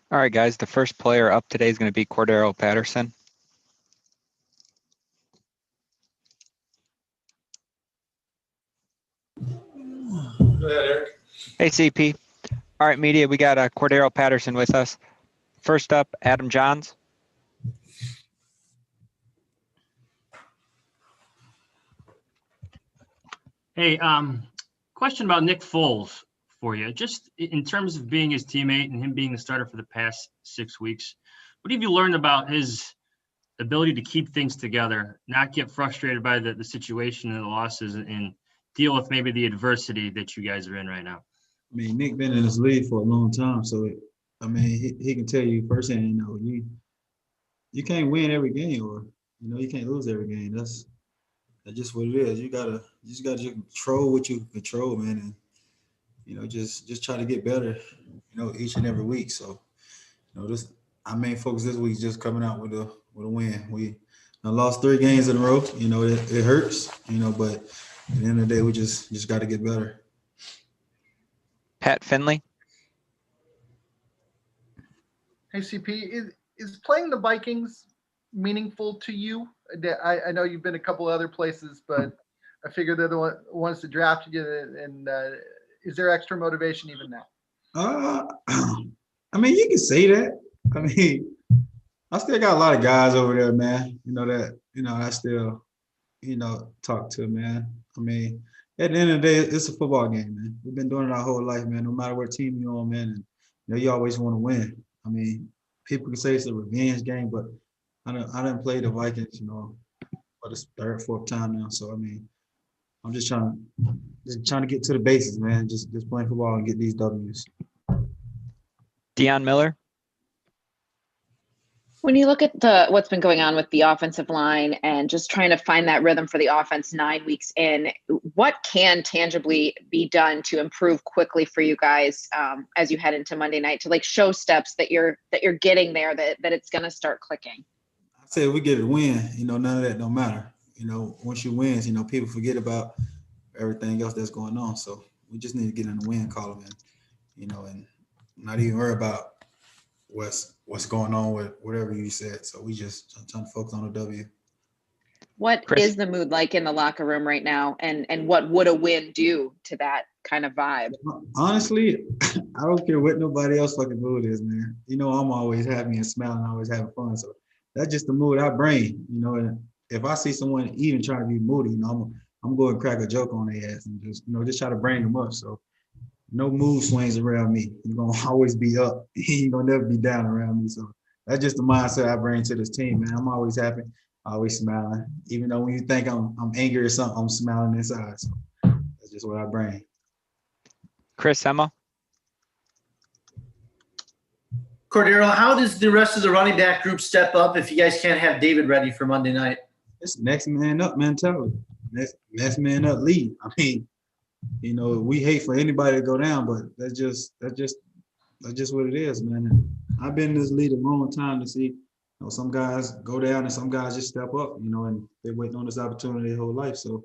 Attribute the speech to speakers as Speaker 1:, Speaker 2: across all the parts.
Speaker 1: All right, guys, the first player up today is going to be Cordero Patterson.
Speaker 2: Go ahead, Eric.
Speaker 1: Hey, CP. All right, media, we got Cordero Patterson with us. First up, Adam Johns.
Speaker 3: Hey, question about Nick Foles for you. Just in terms of being his teammate and him being the starter for the past 6 weeks, what have you learned about his ability to keep things together, not get frustrated by the situation and the losses, and deal with maybe the adversity that you guys are in right now?
Speaker 2: I mean, Nick been in this league for a long time, so he can tell you firsthand. You can't win every game, or you can't lose every game. That's just what it is. You just gotta control what you can control, man, and just try to get better, each and every week. So, this our main focus this week is just coming out with a win. We lost 3 games in a row. It hurts, but at the end of the day, we just got to get better.
Speaker 1: Pat Finley.
Speaker 4: Hey, CP, is playing the Vikings meaningful to you? I know you've been a couple other places, but I figure they're the ones to draft you. And is there extra motivation even now?
Speaker 2: I mean, you can say that. I mean, I still got a lot of guys over there, man. I still, talk to, man. I mean, at the end of the day, it's a football game, man. We've been doing it our whole life, man. No matter what team you're on, man, and you always want to win. I mean, people can say it's a revenge game, but I didn't play the Vikings, for the third, fourth time now. So I mean, I'm just trying to get to the basics, man. Just playing football and get these W's.
Speaker 1: Deion Miller.
Speaker 5: When you look at what's been going on with the offensive line and just trying to find that rhythm for the offense 9 weeks in, what can tangibly be done to improve quickly for you guys as you head into Monday night to show steps that you're getting there, that it's going to start clicking?
Speaker 2: I say we get a win, none of that don't matter. Once you win, people forget about everything else that's going on. So we just need to get in the win column and not even worry about what's going on with whatever you said. So we just trying to focus on the W.
Speaker 5: What
Speaker 1: Chris.
Speaker 5: is the mood like in the locker room right now? And what would a win do to that kind of vibe?
Speaker 2: Honestly, I don't care what nobody else fucking mood is, man. I'm always happy and smiling, always having fun. So that's just the mood I bring, and if I see someone even trying to be moody, I'm going to crack a joke on their ass and just try to bring them up. So no mood swings around me. You're going to always be up. You're going to never be down around me. So that's just the mindset I bring to this team, man. I'm always happy, always smiling. Even though when you think I'm angry or something, I'm smiling inside. So that's just what I bring.
Speaker 1: Chris Emma.
Speaker 6: Cordero, how does the rest of the running back group step up if you guys can't have David ready for Monday night?
Speaker 2: It's next man up mentality. Next man up lead. I mean, we hate for anybody to go down, but that's just what it is, man. And I've been in this league a long time to see, some guys go down and some guys just step up, and they're waiting on this opportunity their whole life. So,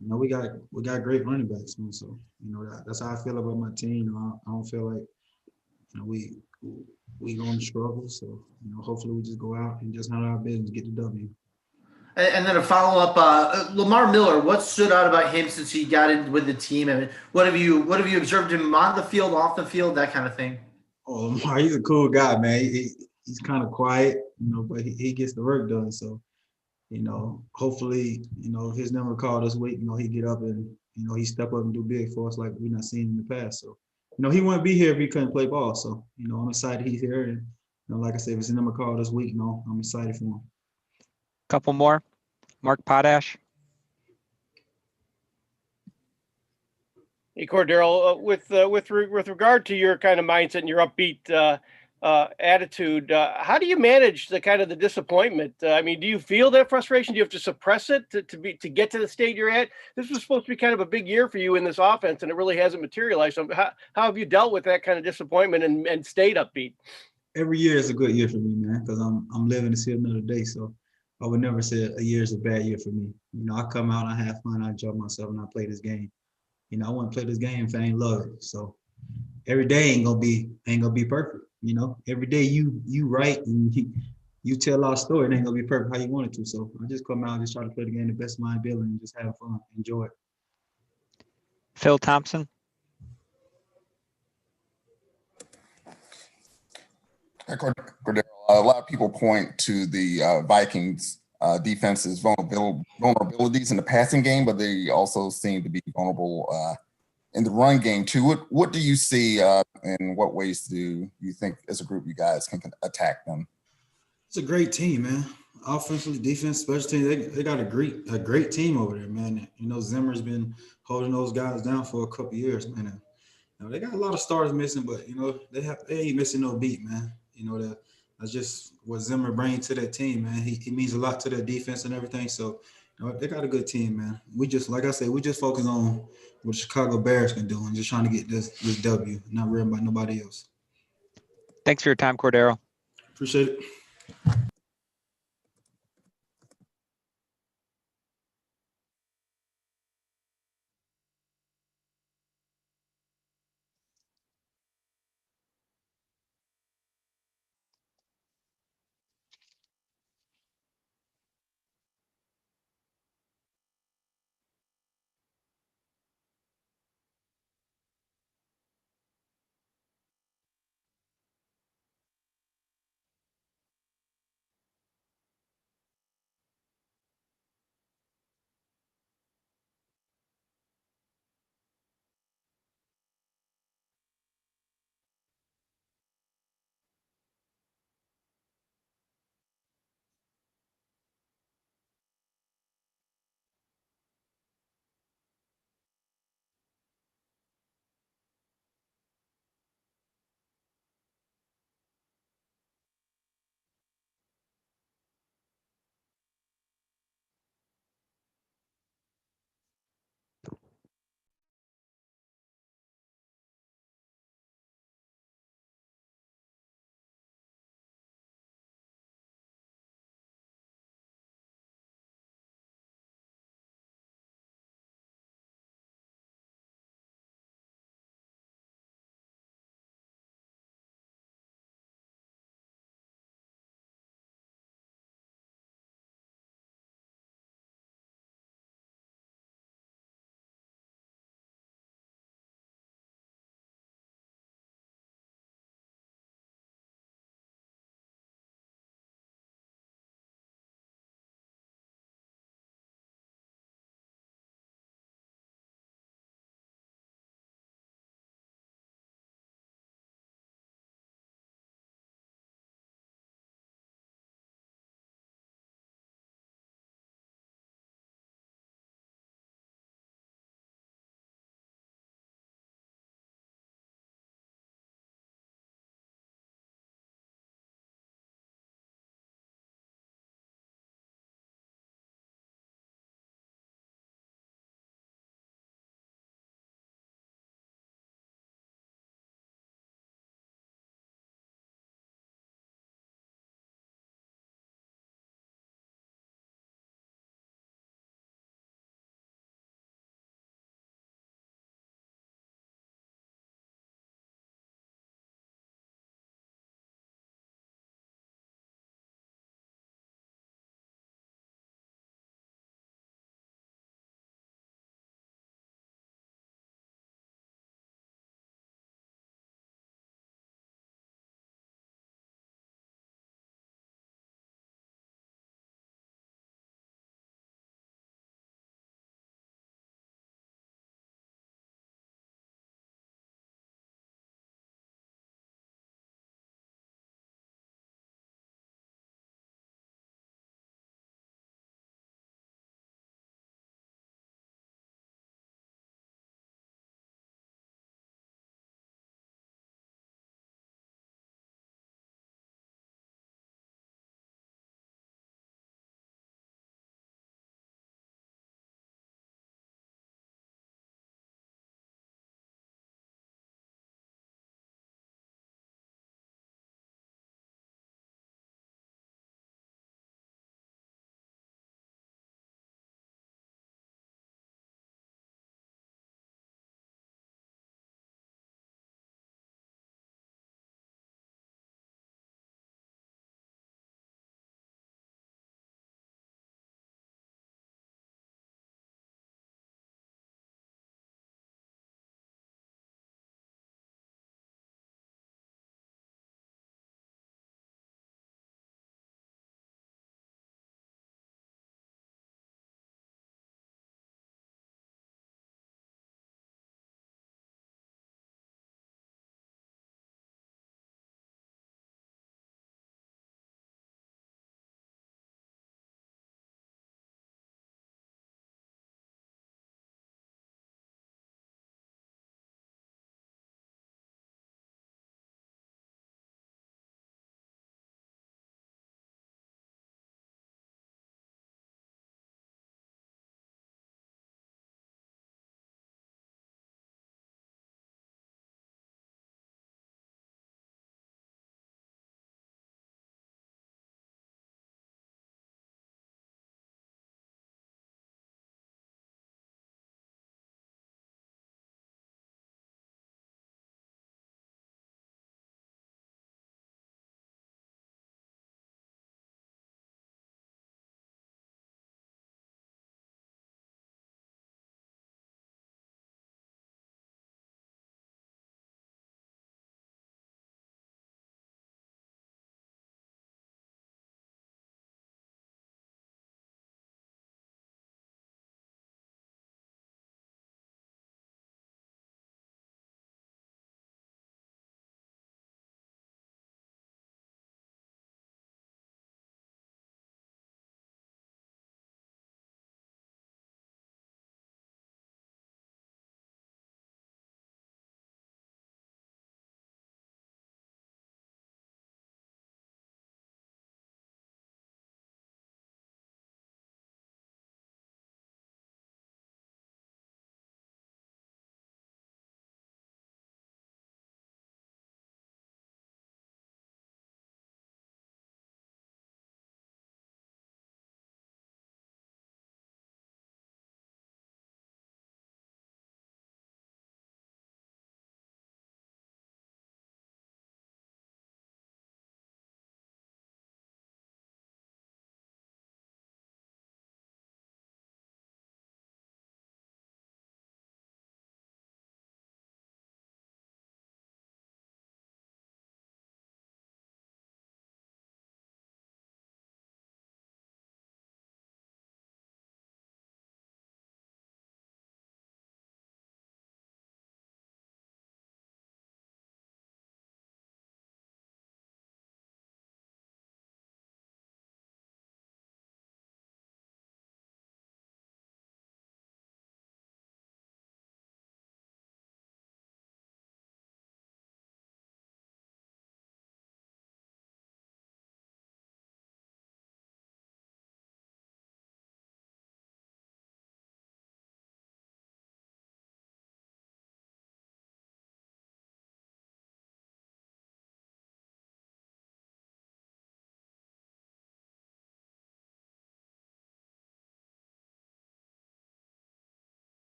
Speaker 2: we got great running backs, man. So, that's how I feel about my team. I don't feel like, we going to struggle. So, hopefully we just go out and just handle our business, get the W.
Speaker 6: And then a follow-up, Lamar Miller, what stood out about him since he got in with the team? I mean, what have you observed him on the field, off the field, that kind of thing?
Speaker 2: Oh, Lamar, he's a cool guy, man. He's kind of quiet, but he gets the work done. So, hopefully, if his number called this week, he get up and, he step up and do big for us like we've not seen in the past. So, he wouldn't be here if he couldn't play ball. So, I'm excited he's here. And, like I said, if his number called this week, I'm excited for him.
Speaker 1: Couple more. Mark Potash.
Speaker 7: Hey, Cordero, with regard to your kind of mindset and your upbeat attitude, how do you manage the kind of the disappointment? I mean, do you feel that frustration? Do you have to suppress it to get to the state you're at? This was supposed to be kind of a big year for you in this offense, and it really hasn't materialized. So how have you dealt with that kind of disappointment and stayed upbeat?
Speaker 2: Every year is a good year for me, man, because I'm living to see another day. So I would never say a year is a bad year for me. I come out, I have fun, I enjoy myself, and I play this game. I want to play this game if I ain't love it. So every day ain't gonna be perfect. You know, every day you write and you tell our story. It ain't gonna be perfect how you want it to. So I just come out and just try to play the game the best of my ability and just have fun, enjoy it.
Speaker 1: Phil Thompson.
Speaker 8: Cordero, a lot of people point to the Vikings defense's vulnerabilities in the passing game, but they also seem to be vulnerable in the run game too. What do you see, and what ways do you think as a group you guys can attack them?
Speaker 2: It's a great team, man. Offensively, defense, special teams, they got a great team over there, man. You know, Zimmer's been holding those guys down for a couple years, man. And, you know, they got a lot of stars missing, but you know, they ain't missing no beat, man. You know, that's just what Zimmer brings to that team, man. He means a lot to their defense and everything. So, you know, they got a good team, man. We just, like I said, we just focus on what the Chicago Bears can do and just trying to get this W, not worrying about nobody else.
Speaker 1: Thanks for your time, Cordero.
Speaker 2: Appreciate it.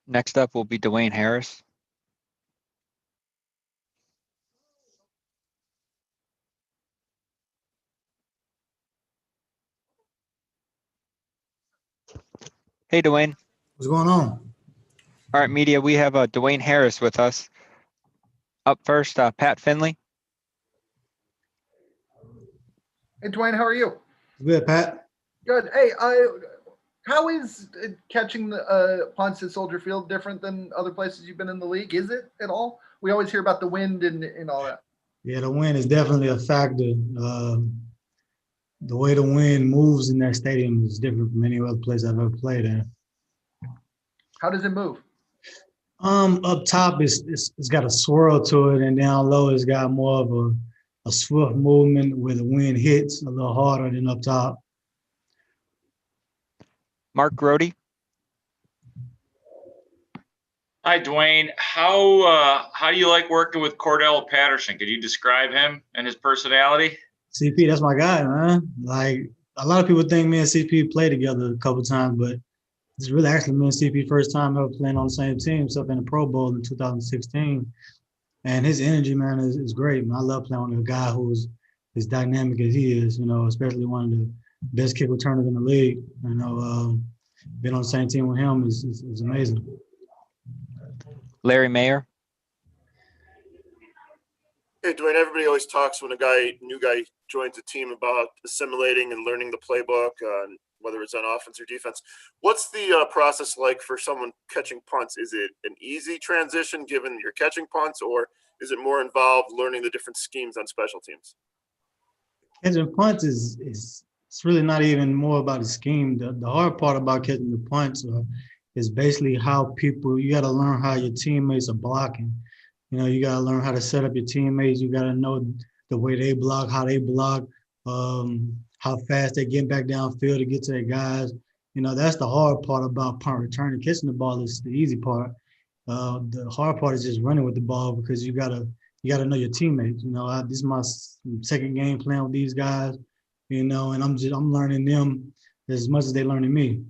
Speaker 1: Next up will be Dwayne Harris. Hey, Dwayne.
Speaker 9: What's going on?
Speaker 1: All right, media, we have Dwayne Harris with us. Up first, Pat Finley.
Speaker 4: Hey, Dwayne, how are you?
Speaker 9: Good, Pat.
Speaker 4: Good. Hey, how is catching the punts at Soldier Field different than other places you've been in the league? Is it at all? We always hear about the wind and all that.
Speaker 9: Yeah, the wind is definitely a factor. The way the wind moves in that stadium is different from any other place I've ever played in.
Speaker 4: How does it move?
Speaker 9: Up top, it's got a swirl to it, and down low, it's got more of a swift movement where the wind hits a little harder than up top.
Speaker 1: Mark Grody.
Speaker 10: Hi, Dwayne. How do you like working with Cordell Patterson? Could you describe him and his personality?
Speaker 9: CP, that's my guy, man. Like, a lot of people think me and CP played together a couple times, but it's really actually me and CP first time ever playing on the same team, except in the Pro Bowl in 2016. And his energy, man, is great. Man, I love playing with a guy who's as dynamic as he is, you know, especially one of the best kick returners in the league. You know, being on the same team with him is amazing.
Speaker 1: Larry Mayer.
Speaker 11: Hey, Dwayne, everybody always talks when a new guy joins a team about assimilating and learning the playbook, whether it's on offense or defense. What's the process like for someone catching punts? Is it an easy transition given you're catching punts, or is it more involved learning the different schemes on special teams?
Speaker 9: Catching punts is it's really not even more about the scheme. The hard part about catching the punts is basically how you got to learn how your teammates are blocking. You know, you got to learn how to set up your teammates. You got to know the way they block, how they block, how fast they get back downfield to get to their guys. You know, that's the hard part about punt returning. Catching the ball is the easy part. The hard part is just running with the ball because you gotta know your teammates. You know, this is my second game playing with these guys. You know, and I'm learning them as much as they learning me.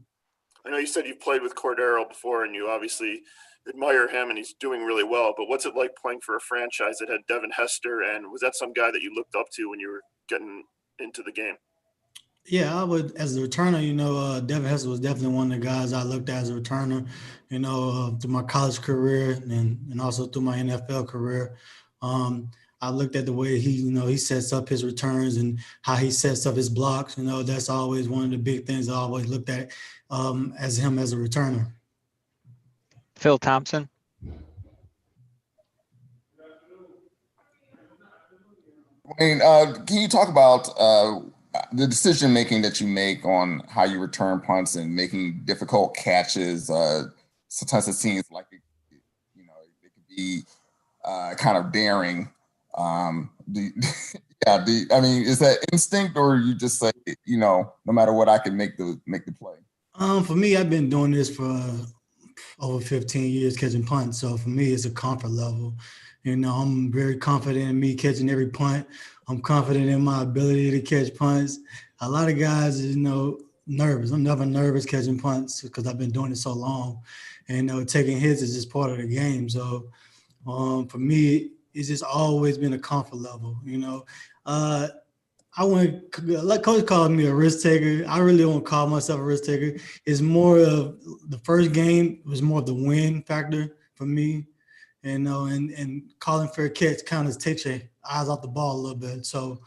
Speaker 11: I know you said you've played with Cordero before, and you obviously admire him, and he's doing really well. But what's it like playing for a franchise that had Devin Hester, and was that some guy that you looked up to when you were getting into the game?
Speaker 9: Yeah, I would, as a returner, you know, Devin Hester was definitely one of the guys I looked at as a returner, you know, through my college career and also through my NFL career. I looked at the way he sets up his returns and how he sets up his blocks. You know, that's always one of the big things I always looked at as him as a returner.
Speaker 1: Phil Thompson.
Speaker 8: Wayne, can you talk about the decision making that you make on how you return punts and making difficult catches? Sometimes it seems like it could be kind of daring. I mean, is that instinct, or you just say, you know, no matter what, I can make the play?
Speaker 9: For me, I've been doing this for over 15 years catching punts. So for me, it's a comfort level. You know, I'm very confident in me catching every punt. I'm confident in my ability to catch punts. A lot of guys, you know, nervous. I'm never nervous catching punts because I've been doing it so long. And taking hits is just part of the game. So for me, it's just always been a comfort level. You know, like Coach called me a risk taker. I really don't call myself a risk taker. It's more of the first game was more of the win factor for me. And calling fair catch kind of takes your eyes off the ball a little bit. So,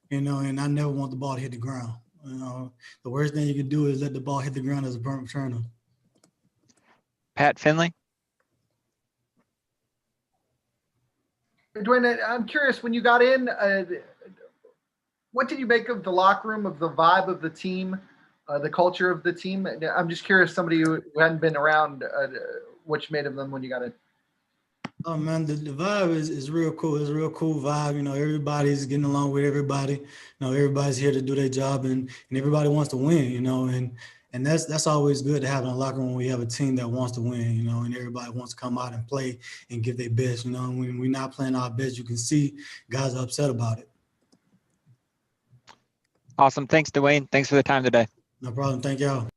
Speaker 9: you know, and I never want the ball to hit the ground. You know, the worst thing you can do is let the ball hit the ground as a burnt returner.
Speaker 1: Pat Finley.
Speaker 4: Dwayne, I'm curious, when you got in, what did you make of the locker room, of the vibe of the team, the culture of the team? I'm just curious, somebody who hadn't been around, what you made of them when you got in.
Speaker 9: Oh man, the vibe is real cool. It's a real cool vibe. You know, everybody's getting along with everybody. You know, everybody's here to do their job, and everybody wants to win. You know, and that's always good to have in a locker room when we have a team that wants to win. You know, and everybody wants to come out and play and give their best. You know, and when we're not playing our best, you can see guys are upset about it.
Speaker 1: Awesome. Thanks, Dwayne. Thanks for the time today.
Speaker 9: No problem. Thank y'all.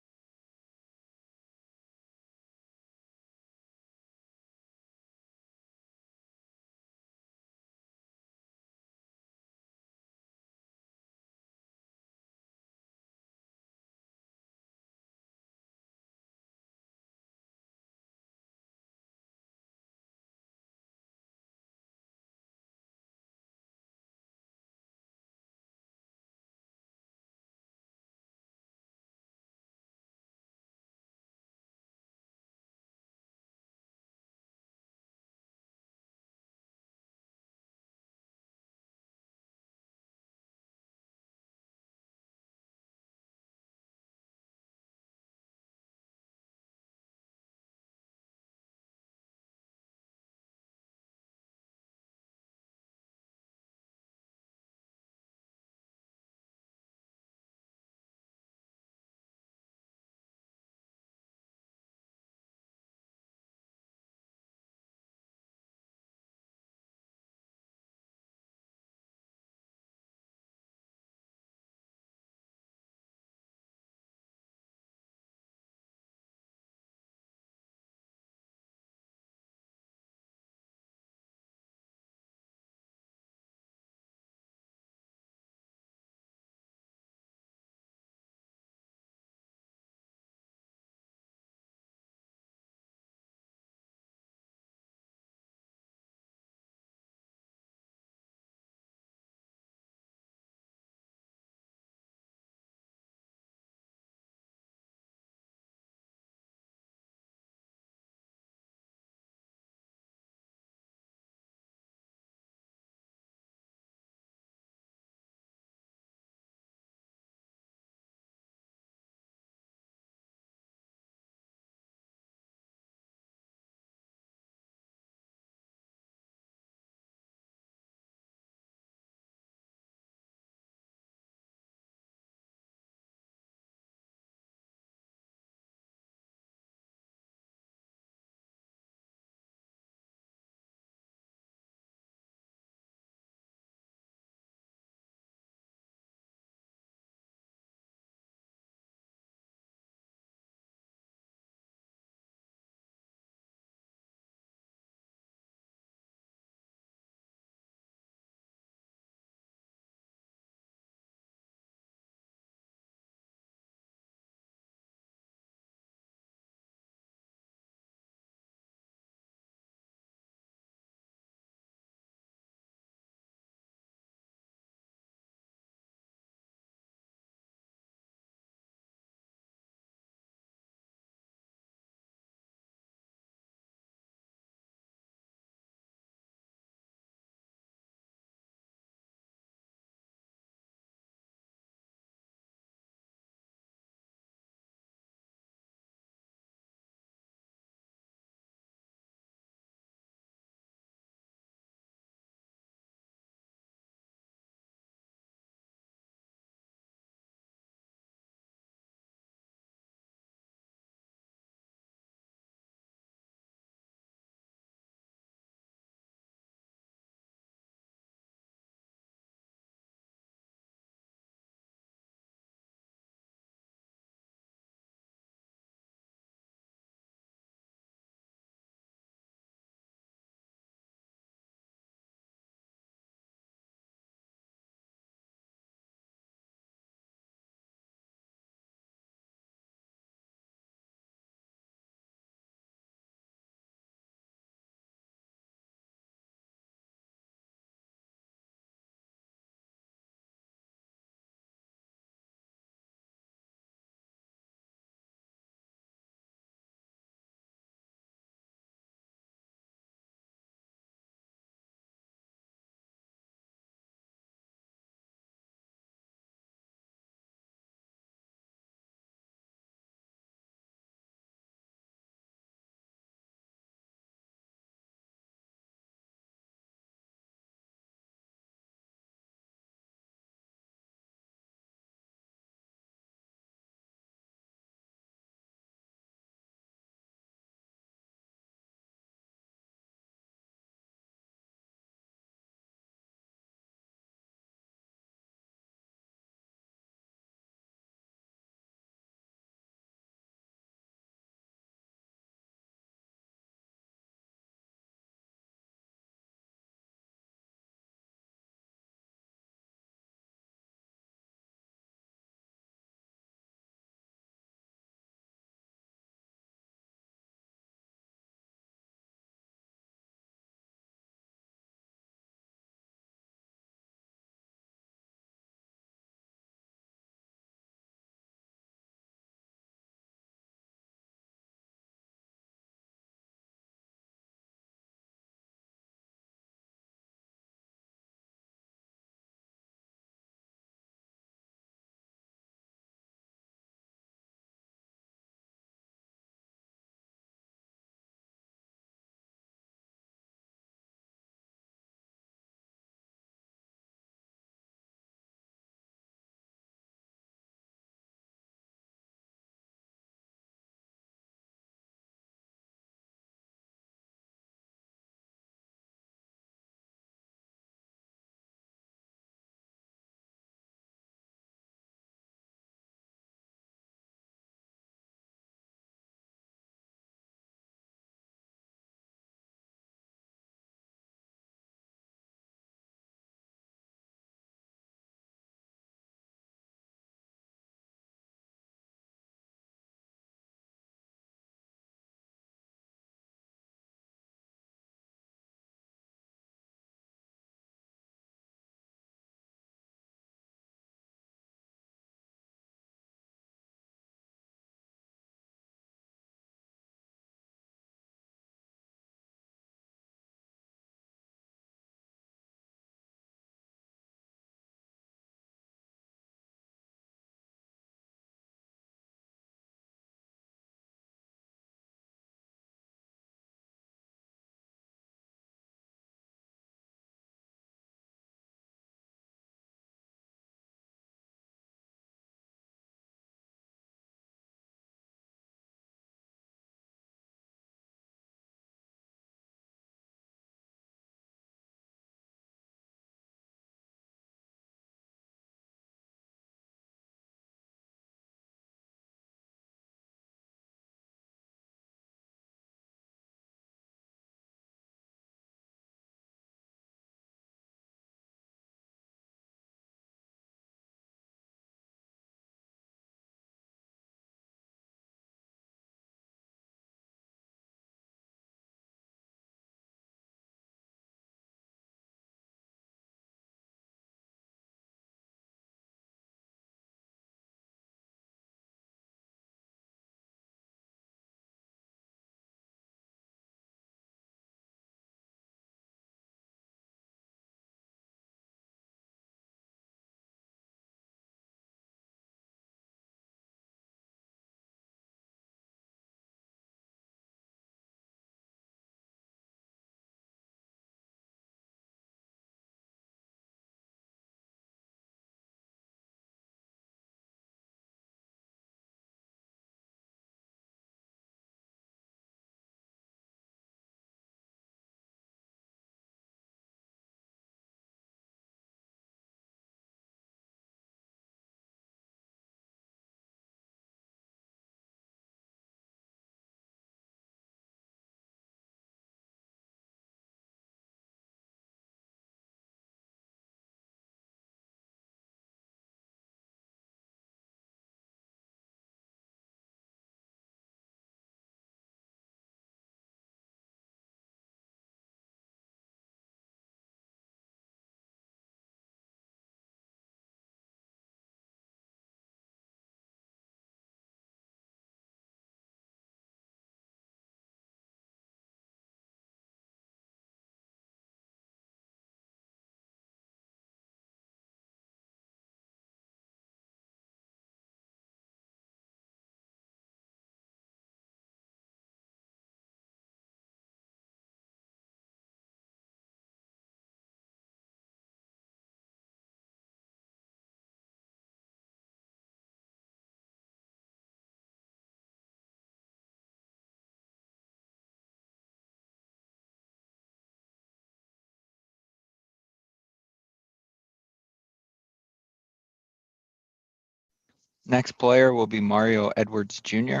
Speaker 1: Next player will be Mario Edwards Jr.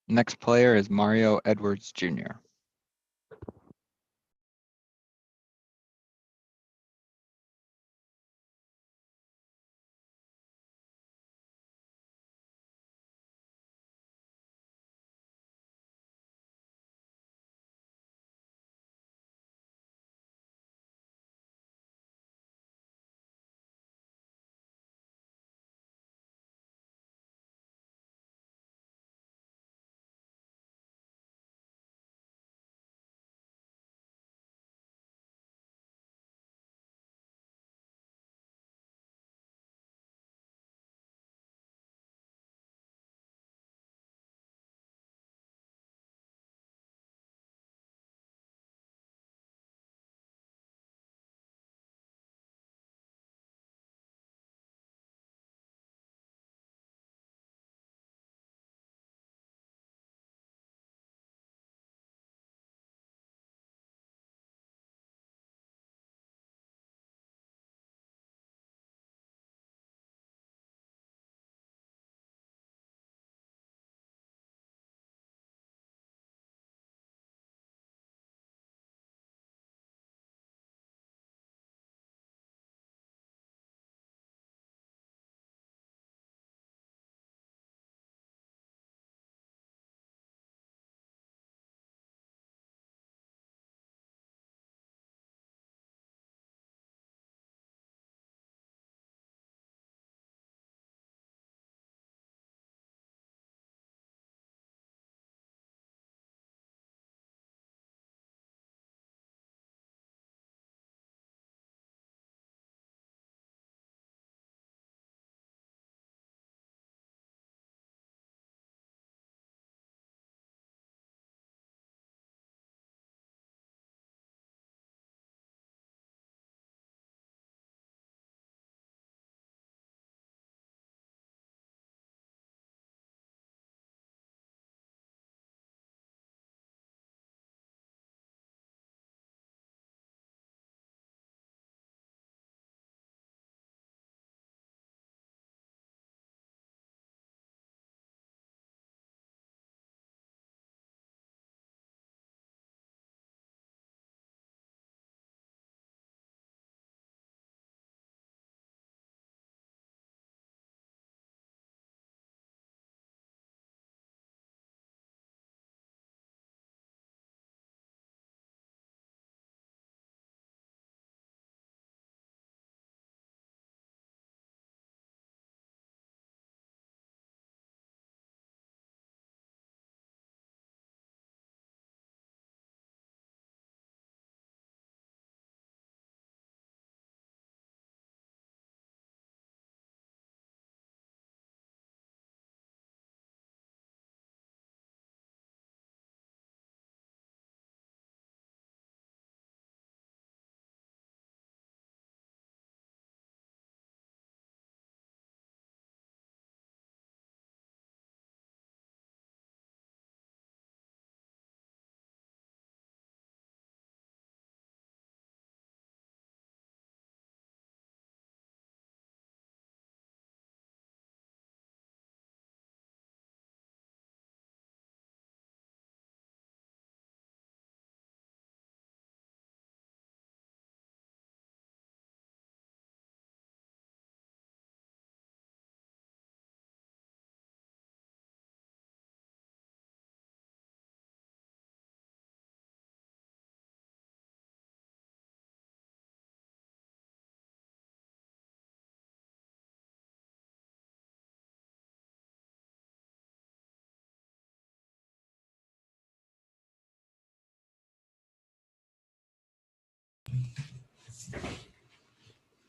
Speaker 1: Next player is Mario Edwards Jr.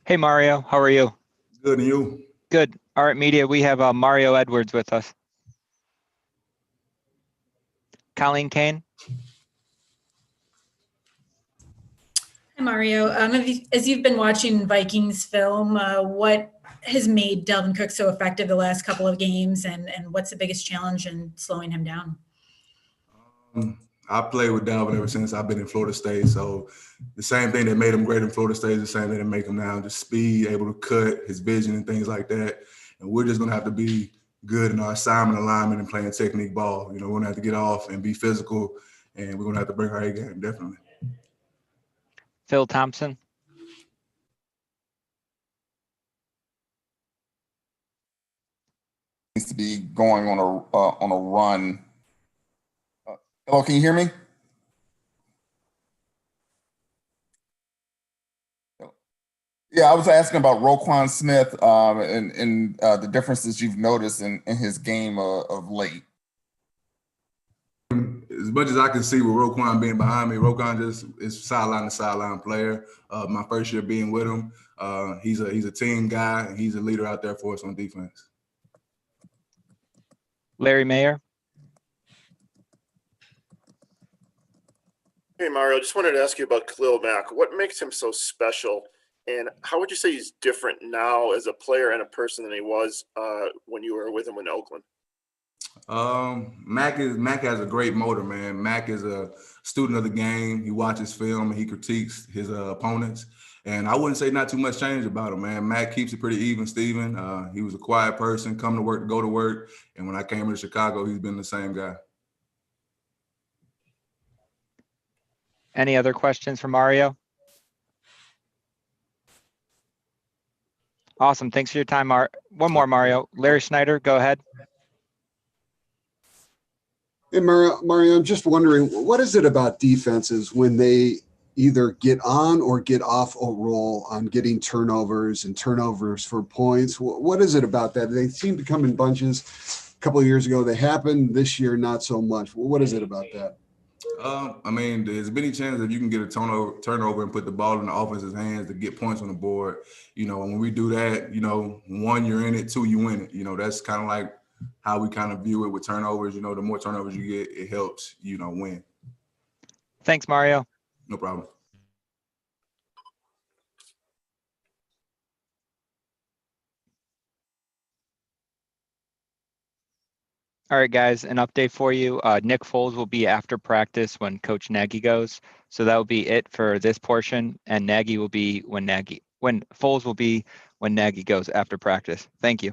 Speaker 1: Hey, Mario, how are you?
Speaker 2: Good, and you?
Speaker 1: Good. All right, media, we have Mario Edwards with us. Colleen Kane.
Speaker 12: Hi, Mario. As you've been watching Vikings film, what has made Dalvin Cook so effective the last couple of games, and what's the biggest challenge in slowing him down?
Speaker 13: I played with Dalvin ever since I've been in Florida State. So the same thing that made him great in Florida State is the same thing that make him now. Just speed, able to cut, his vision and things like that. And we're just going to have to be good in our assignment alignment and playing technique ball. You know, we're going to have to get off and be physical, and we're going to have to bring our A game, definitely.
Speaker 1: Phil Thompson.
Speaker 8: Needs to be going on a run. Hello, can you hear me? Yeah, I was asking about Roquan Smith and the differences you've noticed in his game of late.
Speaker 13: As much as I can see with Roquan being behind me, Roquan just is sideline to sideline player. My first year being with him, he's a team guy, and he's a leader out there for us on defense.
Speaker 1: Larry Mayer.
Speaker 11: Hey, Mario, just wanted to ask you about Khalil Mack. What makes him so special? And how would you say he's different now as a player and a person than he was when you were with him in Oakland?
Speaker 13: Mack has a great motor, man. Mack is a student of the game. He watches film and he critiques his opponents. And I wouldn't say not too much change about him, man. Mack keeps it pretty even, Steven. He was a quiet person, come to work, go to work. And when I came into Chicago, he's been the same guy.
Speaker 1: Any other questions for Mario? Awesome. Thanks for your time, one more, Mario. Larry Schneider, go ahead.
Speaker 14: Hey, Mario, I'm just wondering, what is it about defenses when they either get on or get off a roll on getting turnovers and turnovers for points? What is it about that? They seem to come in bunches. A couple of years ago, they happened. This year, not so much. What is it about that?
Speaker 13: I mean, there's many chances if you can get a turnover and put the ball in the offense's hands to get points on the board. You know, when we do that, you know, 1, you're in it, 2, you win it. You know, that's kind of like how we kind of view it with turnovers. You know, the more turnovers you get, it helps, you know, win.
Speaker 1: Thanks, Mario.
Speaker 13: No problem.
Speaker 1: All right, guys, an update for you. Nick Foles will be after practice when Coach Nagy goes. So that will be it for this portion. And Nagy will be when Foles will be when Nagy goes after practice. Thank you.